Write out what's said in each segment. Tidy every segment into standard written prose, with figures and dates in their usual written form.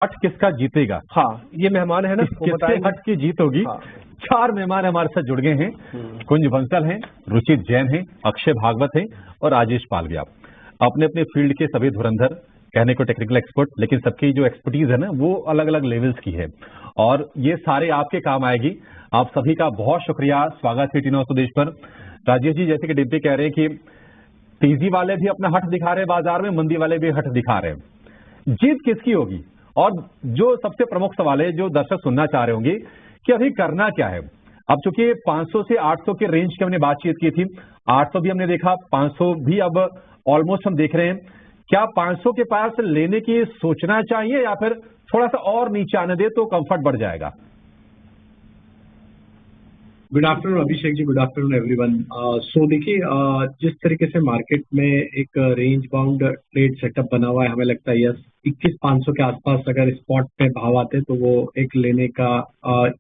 हट किसका जीतेगा। हाँ, ये मेहमान है ना, किसके हट की जीत होगी। हाँ। 4 मेहमान हमारे साथ जुड़ गए हैं। कुंज बंसल हैं, रुचित जैन हैं, अक्षय भागवत हैं और राजेश पालविया। अपने अपने फील्ड के सभी धुरंधर, कहने को टेक्निकल एक्सपर्ट, लेकिन सबकी जो एक्सपर्टीज है ना वो अलग अलग लेवल्स की है और ये सारे आपके काम आएगी। आप सभी का बहुत शुक्रिया, स्वागत है टीनो स्वदेश पर। राजेश जी, जैसे कि डिम्पी कह रहे हैं कि तेजी वाले भी अपना हट दिखा रहे हैं बाजार में, मंदी वाले भी हट दिखा रहे हैं, जीत किसकी होगी? और जो सबसे प्रमुख सवाल है जो दर्शक सुनना चाह रहे होंगे कि अभी करना क्या है। अब चूंकि 500 से 800 के रेंज की हमने बातचीत की थी, 800 भी हमने देखा, 500 भी अब ऑलमोस्ट हम देख रहे हैं। क्या 500 के पास लेने की सोचना चाहिए या फिर थोड़ा सा और नीचे आने दे तो कंफर्ट बढ़ जाएगा? Good afternoon Abhishek ji, good afternoon everyone. सो देखिए, जिस तरीके से मार्केट में एक रेंज बाउंड ट्रेड सेटअप बना हुआ है, हमें लगता है यस 21,500 के आसपास अगर स्पॉट पे भाव आते तो वो एक लेने का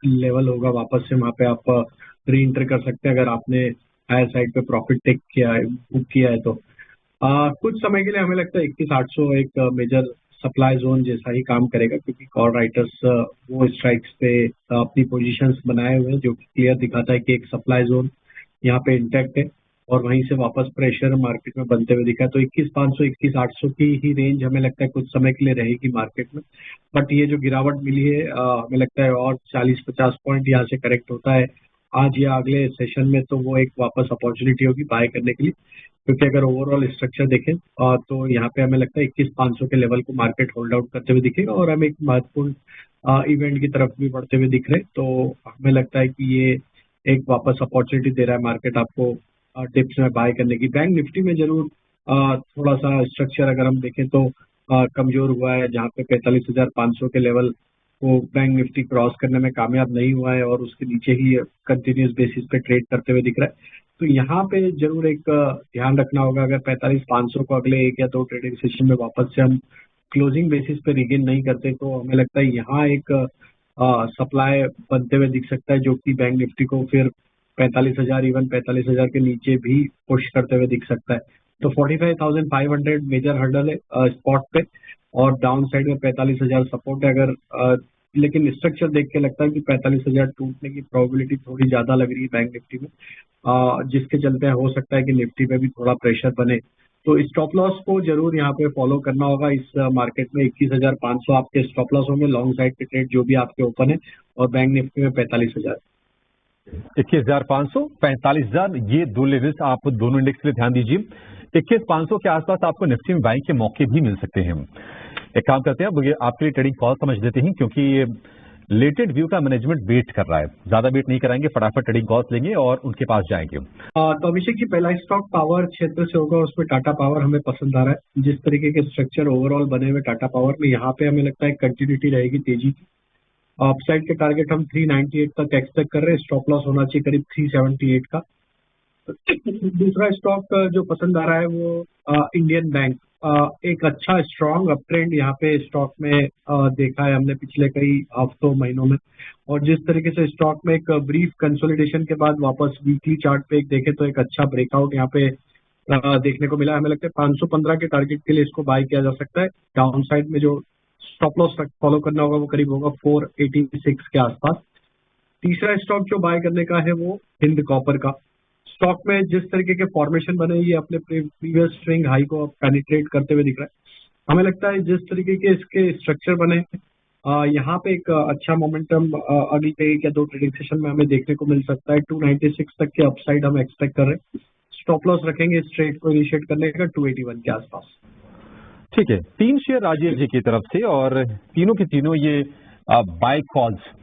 लेवल होगा। वापस से वहाँ पे आप री एंटर कर सकते हैं अगर आपने हायर साइड पे प्रॉफिट टेक किया है, बुक किया है तो। कुछ समय के लिए हमें लगता है 21,800 एक मेजर सप्लाई जोन जैसा ही काम करेगा, क्योंकि कॉल राइटर्स वो स्ट्राइक्स पे अपनी पोजीशंस बनाए हुए हैं जो कि क्लियर दिखाता है कि एक सप्लाई जोन यहाँ पे इंटैक्ट है और वहीं से वापस प्रेशर मार्केट में बनते हुए दिखा है। तो 21,500 21,800 की ही रेंज हमें लगता है कुछ समय के लिए रहेगी मार्केट में। बट ये जो गिरावट मिली है, हमें लगता है और 40-50 पॉइंट यहाँ से करेक्ट होता है आज या अगले सेशन में, तो वो एक वापस अपॉर्चुनिटी होगी बाय करने के लिए। क्योंकि अगर ओवरऑल स्ट्रक्चर देखें तो यहाँ पे हमें लगता है 21,500 के लेवल को मार्केट होल्ड आउट करते हुए दिखेगा और हम एक महत्वपूर्ण इवेंट की तरफ भी बढ़ते हुए दिख रहे हैं। तो हमें लगता है कि ये एक वापस अपॉर्चुनिटी दे रहा है मार्केट आपको टिप्स में बाय करने की। बैंक निफ्टी में जरूर थोड़ा सा स्ट्रक्चर अगर हम देखें तो कमजोर हुआ है, जहाँ पे 45,500 के लेवल को बैंक निफ्टी क्रॉस करने में कामयाब नहीं हुआ है और उसके नीचे ही कंटिन्यूस बेसिस पे ट्रेड करते हुए दिख रहा है। तो यहाँ पे जरूर एक ध्यान रखना होगा, अगर 45,500 को अगले 1 या 2 ट्रेडिंग सेशन में वापस से हम क्लोजिंग बेसिस पे रिगेन नहीं करते तो हमें लगता है यहाँ एक सप्लाई बनते हुए दिख सकता है, जो कि बैंक निफ्टी को फिर 45,000 इवन 45,000 के नीचे भी पुश करते हुए दिख सकता है। तो 45,500 मेजर हर्डल है स्पॉट पे और डाउन साइड में 45,000 सपोर्ट है। अगर लेकिन स्ट्रक्चर देख के लगता है कि 45,000 टूटने की प्रोबेबिलिटी थोड़ी ज्यादा लग रही है बैंक निफ्टी में, जिसके चलते हो सकता है कि निफ्टी पे भी थोड़ा प्रेशर बने। तो स्टॉप लॉस को जरूर यहाँ पे फॉलो करना होगा। इस मार्केट में 21,500 आपके स्टॉप लॉस होंगे, लॉन्ग साइड के ट्रेड जो भी आपके ओपन है, और बैंक निफ्टी में 45,000। 21,500 45,000 ये दो लेवल्स आप दोनों इंडेक्स के लिए ध्यान दीजिए। 21,500 के आसपास आपको निफ्टी में बाइंग के मौके भी मिल सकते हैं। एक काम करते हैं, अब ये आपके लिए ट्रेडिंग कॉल समझ देते हैं, क्योंकि लेटेड व्यू का मैनेजमेंट वेट कर रहा है, ज्यादा वेट नहीं कराएंगे, फटाफट ट्रेडिंग कॉल्स लेंगे और उनके पास जाएंगे। तो अभिषेक जी, पहला स्टॉक पावर क्षेत्र से होगा, उसमें टाटा पावर हमें पसंद आ रहा है। जिस तरीके के स्ट्रक्चर ओवरऑल बने हुए टाटा पावर में, यहाँ पे हमें लगता है कंटिन्यूटी रहेगी तेजी की। अपसाइड के टारगेट हम 398 तक एक्सपेक्ट कर रहे हैं, स्टॉप लॉस होना चाहिए करीब 378 का। दूसरा स्टॉक जो पसंद आ रहा है वो इंडियन बैंक। एक अच्छा स्ट्रॉन्ग अप ट्रेंड यहाँ पे स्टॉक में देखा है हमने पिछले कई हफ्तों महीनों में, और जिस तरीके से स्टॉक में एक ब्रीफ कंसोलिडेशन के बाद वापस वीकली चार्ट पे एक देखे तो एक अच्छा ब्रेकआउट यहाँ पे देखने को मिला। हमें लगता है 515 के टारगेट के लिए इसको बाय किया जा सकता है। डाउन साइड में जो स्टॉप लॉस फॉलो करना होगा वो करीब होगा 486 के आसपास। तीसरा स्टॉक जो बाय करने का है वो हिंद कॉपर का। स्टॉक में जिस तरीके के फॉर्मेशन बने, ये अपने प्रीवियस स्विंग हाई को पेनिट्रेट करते हुए दिख रहा है। हमें लगता है जिस तरीके के इसके स्ट्रक्चर बने, यहाँ पे एक अच्छा मोमेंटम अगली एक या 2 ट्रेडिंग सेशन में हमें देखने को मिल सकता है। 296 तक के अपसाइड हम एक्सपेक्ट कर रहे हैं। स्टॉप लॉस रखेंगे इस ट्रेड को इनिशिएट करने का 281 के आसपास। ठीक है, 3 शेयर राजेश जी की तरफ से और तीनों के तीनों ये बाय कॉल्स।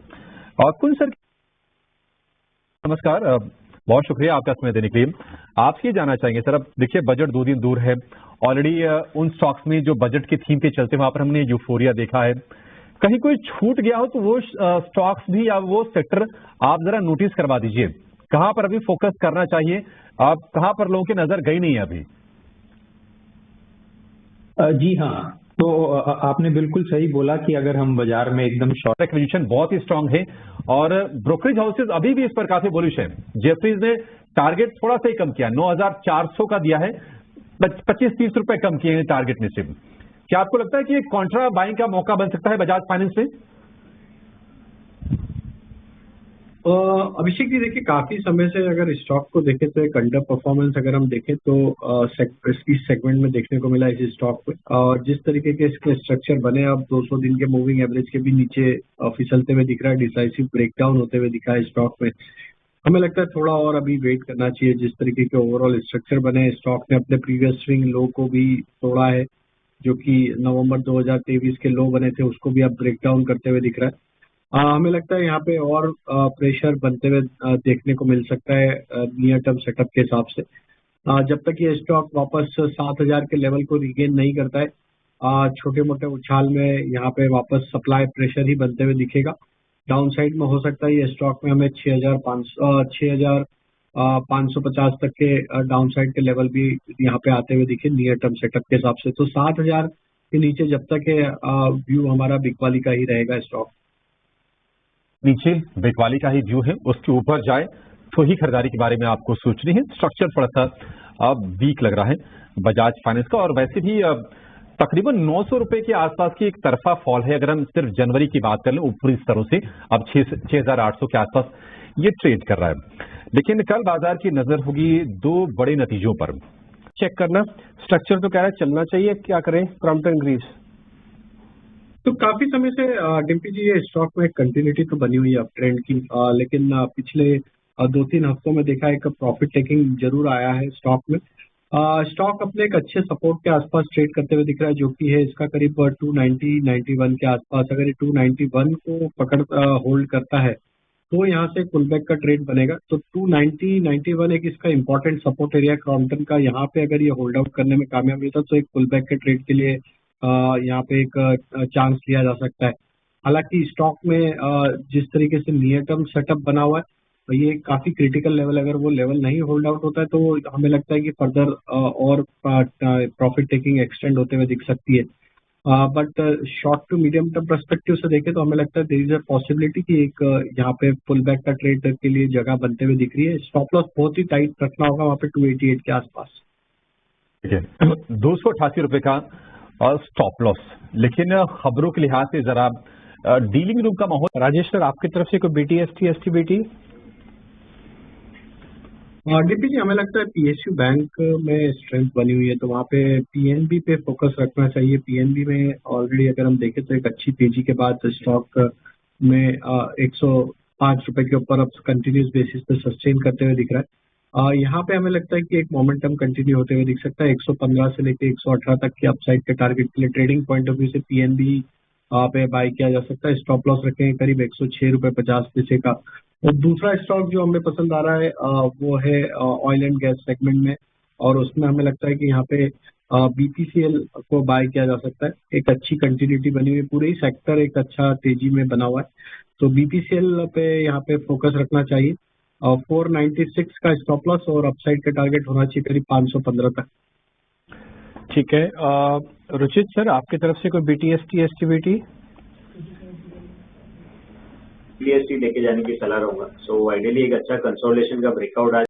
और कुंज सर नमस्कार, बहुत शुक्रिया आपका समय देने के लिए। आपसे जाना चाहेंगे सर, अब देखिए बजट 2 दिन दूर है, ऑलरेडी उन स्टॉक्स में जो बजट की थीम के चलते वहां पर हमने यूफोरिया देखा है, कहीं कोई छूट गया हो तो वो स्टॉक्स भी या वो सेक्टर आप जरा नोटिस करवा दीजिए, कहां पर अभी फोकस करना चाहिए, आप कहां पर लोगों की नजर गई नहीं है अभी? जी हाँ, तो आपने बिल्कुल सही बोला कि अगर हम बाजार में एकदम शॉर्ट एक्विजिशन बहुत ही स्ट्रांग है और ब्रोकरेज हाउसेज अभी भी इस पर काफी बुलिश है। जेफरीज ने टारगेट थोड़ा सा ही कम किया, 9,400 का दिया है, 25-30 रुपए कम किए हैं टारगेट में से। क्या आपको लगता है कि एक कॉन्ट्रा बाइंग का मौका बन सकता है बजाज फाइनेंस में? अभिषेक जी देखिए, काफी समय से अगर स्टॉक को देखें तो एक अंडर परफॉर्मेंस अगर हम देखें तो इस सेगमेंट में देखने को मिला इस स्टॉक में। और जिस तरीके के इसके स्ट्रक्चर बने, अब 200 दिन के मूविंग एवरेज के भी नीचे फिसलते हुए दिख रहा है, डिसाइसिव ब्रेकडाउन होते हुए दिखा है स्टॉक में। हमें लगता है थोड़ा और अभी वेट करना चाहिए। जिस तरीके के ओवरऑल स्ट्रक्चर बने, स्टॉक ने अपने प्रीवियस स्विंग लो को भी तोड़ा है, जो कि नवंबर 2023 के लो बने थे, उसको भी अब ब्रेकडाउन करते हुए दिख रहा है। हमें लगता है यहाँ पे और प्रेशर बनते हुए देखने को मिल सकता है नियर टर्म सेटअप के हिसाब से। जब तक ये स्टॉक वापस 7,000 के लेवल को रिगेन नहीं करता है, छोटे मोटे उछाल में यहाँ पे वापस सप्लाई प्रेशर ही बनते हुए दिखेगा। डाउन साइड में हो सकता है ये स्टॉक में हमें 6,550 तक के डाउन साइड के लेवल भी यहाँ पे आते हुए दिखे नियर टर्म सेटअप के हिसाब से। तो 7,000 के नीचे जब तक व्यू हमारा बिकवाली का ही रहेगा। स्टॉक नीचे बिकवाली का ही व्यू है, उसके ऊपर जाए तो ही खरीदारी के बारे में आपको सोचनी है। स्ट्रक्चर थोड़ा सा अब वीक लग रहा है बजाज फाइनेंस का, और वैसे भी तकरीबन 900 रुपए के आसपास की एक तरफा फॉल है। अगर हम सिर्फ जनवरी की बात कर लें ऊपरी स्तरों से, अब 6,800 के आसपास ये ट्रेड कर रहा है। लेकिन कल बाजार की नजर होगी दो बड़े नतीजों पर। चेक करना, स्ट्रक्चर तो कह रहा है चलना चाहिए, क्या करें क्रॉम्पटन ग्रीव्स? तो काफी समय से डिम्पी जी ये स्टॉक में कंटिन्यूटी तो बनी हुई है अप ट्रेंड की, लेकिन पिछले 2-3 हफ्तों में देखा एक प्रॉफिट टेकिंग जरूर आया है स्टॉक में। स्टॉक अपने एक अच्छे सपोर्ट के आसपास ट्रेड करते हुए दिख रहा है, जो कि है इसका करीब 290-91 के आसपास। अगर ये 291 को पकड़ होल्ड करता है तो यहाँ से पुलबैक का ट्रेड बनेगा। तो 290-91 एक इसका इंपॉर्टेंट सपोर्ट एरिया क्रॉम्पटन का। यहाँ पे अगर ये होल्ड आउट करने में कामयाब होता तो एक पुलबैक के ट्रेड के लिए यहाँ पे एक चांस लिया जा सकता है। हालांकि स्टॉक में जिस तरीके से नियर टर्म सेटअप बना हुआ है, तो ये काफी क्रिटिकल लेवल, अगर वो लेवल नहीं होल्ड आउट होता है तो हमें लगता है कि फर्दर और प्रॉफिट टेकिंग एक्सटेंड होते हुए दिख सकती है। But short to medium term perspective से देखें तो हमें लगता है देयर इज अ पॉसिबिलिटी कि एक यहाँ पे पुल बैक का ट्रेड के लिए जगह बनते हुए दिख रही है। स्टॉप लॉस बहुत ही टाइट रखना होगा वहाँ पे 288 के आसपास। ठीक है, 288 रुपए का स्टॉप लॉस। लेकिन खबरों के लिहाज से जरा डीलिंग रूम का माहौल। राजेश सर, आपकी तरफ से कोई BTST STBT? डीपी जी, हमें लगता है PSU बैंक में स्ट्रेंथ बनी हुई है, तो वहाँ पे PNB पे फोकस रखना चाहिए। PNB में ऑलरेडी अगर हम देखें तो एक अच्छी तेजी के बाद स्टॉक में 105 रुपए के ऊपर अब कंटिन्यूस बेसिस पे सस्टेन करते हुए दिख रहा है। यहाँ पे हमें लगता है कि एक मोमेंटम कंटिन्यू होते हुए दिख सकता है। 115 से लेकर 118 तक की अपसाइड के टारगेट के लिए ट्रेडिंग पॉइंट ऑफ व्यू से PNB पे बाय किया जा सकता है। स्टॉप लॉस रखेंगे करीब 106 रुपए 50 पैसे का। और दूसरा स्टॉक जो हमें पसंद आ रहा है वो है ऑयल एंड गैस सेगमेंट में, और उसमें हमें लगता है कि यहाँ पे BPCL को बाय किया जा सकता है। एक अच्छी कंटिन्यूटी बनी हुई है, पूरे ही सेक्टर एक अच्छा तेजी में बना हुआ है, तो BPCL पे यहाँ पे फोकस रखना चाहिए। 496 का स्टॉप लॉस और अपसाइड का टारगेट होना चाहिए करीब 515 तक। ठीक है, रुचित सर, आपकी तरफ से कोई BTST STBT? BTST लेके जाने की सलाह रहूंगा। सो आइडियली एक अच्छा कंसोलिडेशन का ब्रेकआउट आज